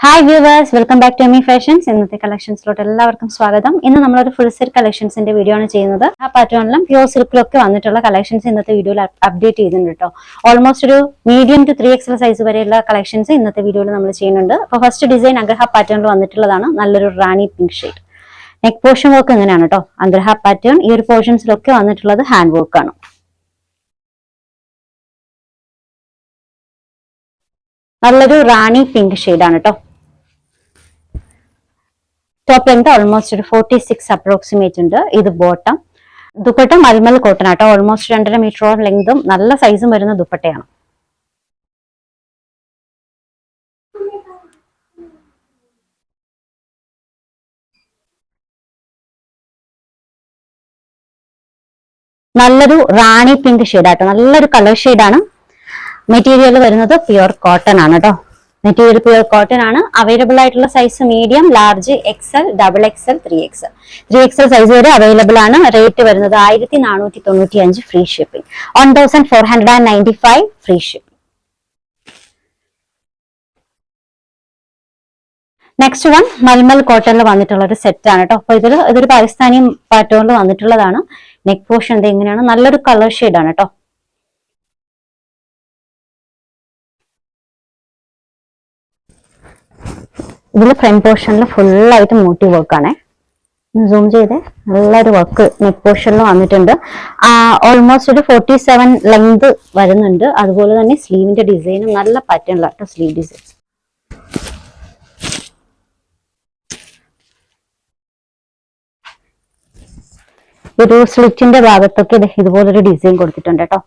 Hi viewers, welcome back to Emi fashions. ഇന്നത്തെ കളക്ഷൻസിലോട്ട് എല്ലാവർക്കും സ്വാഗതം. ഇന്ന് നമ്മളൊരു ഫുൾ സെറ്റ് കളക്ഷൻസിന്റെ വീഡിയോ ആണ് ചെയ്യുന്നത്. ആ പാറ്റേണിലും പ്യൂർ സിൽക്കിലൊക്കെ വന്നിട്ടുള്ള കളക്ഷൻസ് ഇന്നത്തെ വീഡിയോയിൽ അപ്ഡേറ്റ് ചെയ്യുന്നുണ്ട് കേട്ടോ. ഓൾമോസ്റ്റ് ഒരു മീഡിയം ടു 3XL സൈസ് വരെയുള്ള കളക്ഷൻസ് ഇന്നത്തെ വീഡിയോയിൽ നമ്മൾ ചെയ്യുന്നുണ്ട്. അപ്പോൾ ഫസ്റ്റ് ഡിസൈൻ അഗ്രഹ പാറ്റേണിൽ വന്നിട്ടുള്ളതാണ്. നല്ലൊരു rani pink shade. Neck portion work എങ്ങനെയാണ് കേട്ടോ. അഗ്രഹ പാറ്റേൺ ഈ ഒരു പോർഷൻസിലൊക്കെ വന്നിട്ടുള്ളത് ഹാൻഡ് വർക്ക് ആണ്. നല്ലൊരു റാണി പിങ്ക് ഷെയ്ഡാണ് കേട്ടോ. ടോപ്പ് ലെങ്ത് ഓൾമോസ്റ്റ് ഒരു 46 അപ്രോക്സിമേറ്റ് ഉണ്ട്. ഇത് ബോട്ടം. ദുപ്പട്ട മൽമൽ കോട്ടൺ ആട്ടോ. ഓൾമോസ്റ്റ് 2.5 മീറ്ററോളം ലെങ്തും നല്ല സൈസും വരുന്ന ദുപ്പട്ടയാണ്. നല്ലൊരു റാണി പിങ്ക് ഷെയ്ഡാട്ടോ. നല്ലൊരു കളർ ഷെയ്ഡാണ്. മെറ്റീരിയൽ വരുന്നത് പ്യുർ കോട്ടൺ ആണ് കേട്ടോ. മെറ്റീരിയൽ പ്യുർ കോട്ടൺ ആണ്. അവൈലബിൾ ആയിട്ടുള്ള size medium, large, XL, XXL, 3XL. 3XL size വരെ അവൈലബിൾ ആണ്. റേറ്റ് വരുന്നത് 1495 free shipping. 1495 free shipping. Next one mulmul കോട്ടണിൽ വന്നിട്ടുള്ള ഒരു സെറ്റ് ആണ് കേട്ടോ. അപ്പൊ ഇതൊരു പാകിസ്ഥാനി പാറ്റേണിൽ വന്നിട്ടുള്ളതാണ്. നെക്ക് പോർഷൻ എങ്ങനെയാണ്, നല്ലൊരു കളർ ഷെയ്ഡ് ആണ് കേട്ടോ. ഇതിൽ ഫ്രണ്ട് പോർഷനിൽ ഫുള്ളായിട്ട് മോട്ടീവ് വർക്കാണ്. സൂം ചെയ്തേ. നല്ലൊരു വർക്ക് നെക്ക് പോർഷനിൽ വന്നിട്ടുണ്ട്. ഓൾമോസ്റ്റ് ഒരു 47 ലെങ്ത് വരുന്നുണ്ട്. അതുപോലെ തന്നെ സ്ലീവിന്റെ ഡിസൈനും നല്ല പാറ്റേണിലാട്ടോ സ്ലീവ് ഡിസൈൻ. ഒരു സ്ലിറ്റിന്റെ ഭാഗത്തൊക്കെ ഇതുപോലൊരു ഡിസൈൻ കൊടുത്തിട്ടുണ്ട് കേട്ടോ.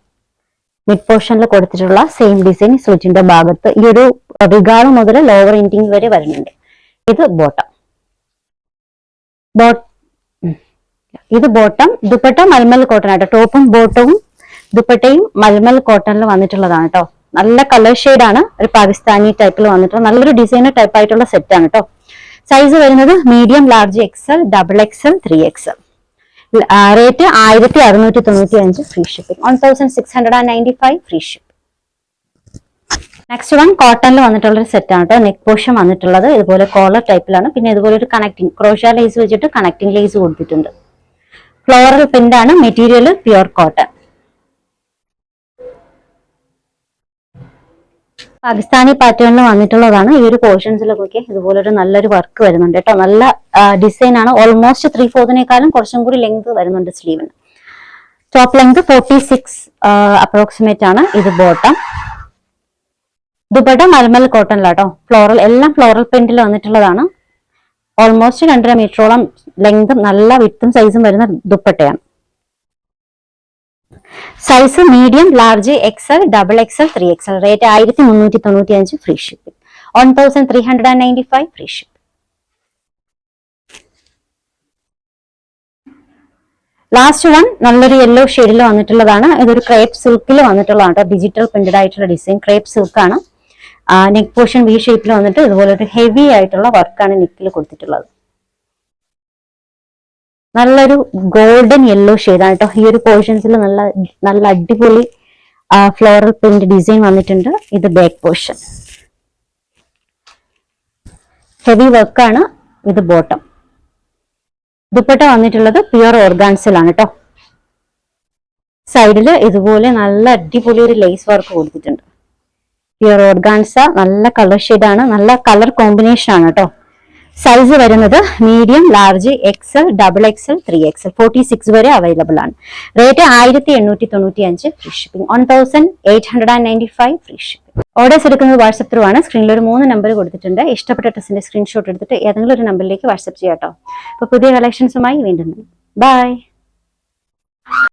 മിഡ് പോർഷനിൽ കൊടുത്തിട്ടുള്ള സെയിം ഡിസൈൻ സ്ലിറ്റിന്റെ ഭാഗത്ത് ഈ ഒരു റിഗാർഡ് മുതൽ ലോവർ എൻഡിങ് വരെ വരുന്നുണ്ട്. ഇത് ബോട്ടം. ഇത് ബോട്ടം. ദുപ്പട്ട മൽമൽ കോട്ടൺ ആട്ടോ. ടോപ്പും ബോട്ടവും ദുപ്പട്ടയും മൽമൽ കോട്ടണിൽ വന്നിട്ടുള്ളതാണ് കേട്ടോ. നല്ല കളർ ഷെയ്ഡാണ്. ഒരു പാകിസ്ഥാനി ടൈപ്പിൽ വന്നിട്ടുള്ള നല്ലൊരു ഡിസൈനർ ടൈപ്പ് ആയിട്ടുള്ള സെറ്റ് ആണ് കേട്ടോ. സൈസ് വരുന്നത് medium, large, XL, XXL, 3XL. Rate 1695 free shipping. 1695 free shipping. Next one കോട്ടണിൽ വന്നിട്ടുള്ള ഒരു സെറ്റ് ആണ് കേട്ടോ. നെക്ക് പോർഷൻ വന്നിട്ടുള്ളത് ഇതുപോലെ കോളർ ടൈപ്പിലാണ്. പിന്നെ ഇതുപോലെ ഒരു കണക്ടിങ് ക്രോഷ്യ ലേസ് വെച്ചിട്ട് കണക്ടിങ് ലേസ് കൊടുത്തിട്ടുണ്ട്. ഫ്ലോറൽ പ്രിന്റ് ആണ്. Material pure cotton. പാകിസ്ഥാനി പാറ്റേണിൽ വന്നിട്ടുള്ളതാണ്. ഈ ഒരു പോർഷൻസിലൊക്കെ ഇതുപോലെ ഒരു നല്ലൊരു വർക്ക് വരുന്നുണ്ട് കേട്ടോ. നല്ല ഡിസൈൻ ആണ്. ഓൾമോസ്റ്റ് 3/4 കുറച്ചും കൂടി ലെങ്ത് വരുന്നുണ്ട് സ്ലീവിന്. ടോപ്പ് ലെങ്ത് 46 അപ്രോക്സിമേറ്റ് ആണ്. ഇത് ബോട്ടം. ദുപ്പട്ട മൽമൽ കോട്ടണിലാട്ടോ. എല്ലാം ഫ്ലോറൽ പ്രിന്റിൽ വന്നിട്ടുള്ളതാണ്. ഓൾമോസ്റ്റ് 2.5 മീറ്ററോളം ലെങ്തും നല്ല വിത്തും സൈസും വരുന്ന ദുപ്പട്ടയാണ്. Size medium, large, XL, XXL, 3XL. Rate 1395 free shipping. 1395 free shipping. Last one നല്ലൊരു യെല്ലോ ഷെയ്ഡിൽ വന്നിട്ടുള്ളതാണ്. ഇതൊരു ക്രേപ്പ് സിൽക്കിൽ വന്നിട്ടുള്ളതാണ് കേട്ടോ. ഡിജിറ്റൽ പ്രിന്റഡ് ആയിട്ടുള്ള ഡിസൈൻ ക്രേപ്പ് സിൽക്ക് ആണ്. നെക്ക് പോർഷൻ വി ഷേപ്പിൽ വന്നിട്ട് ഇതുപോലെ ഒരു ഹെവി ആയിട്ടുള്ള വർക്കാണ് നെക്കിൽ കൊടുത്തിട്ടുള്ളത്. നല്ലൊരു ഗോൾഡൻ യെല്ലോ ഷെയ്ഡാണ് കേട്ടോ. ഈ ഒരു പോർഷൻസിൽ നല്ല അടിപൊളി ഫ്ലോറൽ പ്രിന്റ് ഡിസൈൻ വന്നിട്ടുണ്ട്. ഇത് ബാക്ക് പോർഷൻ ഹെവി വർക്കാണ്. ഇത് ബോട്ടം. ദുപ്പട്ട വന്നിട്ടുള്ളത് പ്യുർ ഓർഗാൻസിലാണ് കേട്ടോ. സൈഡില് ഇതുപോലെ നല്ല അടിപൊളി ഒരു ലേസ് വർക്ക് കൊടുത്തിട്ടുണ്ട്. Pure organza. നല്ല കളർ ഷെയ്ഡാണ്. നല്ല കളർ കോമ്പിനേഷൻ ആണ് കേട്ടോ. സൈസ് വരുന്നത് medium, large, XL, XXL, 3XL. 46 വരെ അവൈലബിൾ ആണ്. Rate 1895 free shipping. 1895 free shipping. Orders എടുക്കുന്നത് വാട്സ്ആപ്പ് ത്രൂ ആണ്. സ്ക്രീനിൽ ഒരു 3 നമ്പർ കൊടുത്തിട്ടുണ്ട്. ഇഷ്ടപ്പെട്ട ഡ്രസ്സിന്റെ സ്ക്രീൻഷോട്ട് എടുത്തിട്ട് ഏതെങ്കിലും ഒരു നമ്പറിലേക്ക് വാട്സ്ആപ്പ് ചെയ്യാം കേട്ടോ. അപ്പൊ പുതിയ കളക്ഷൻസുമായി വീണ്ടും ബൈ.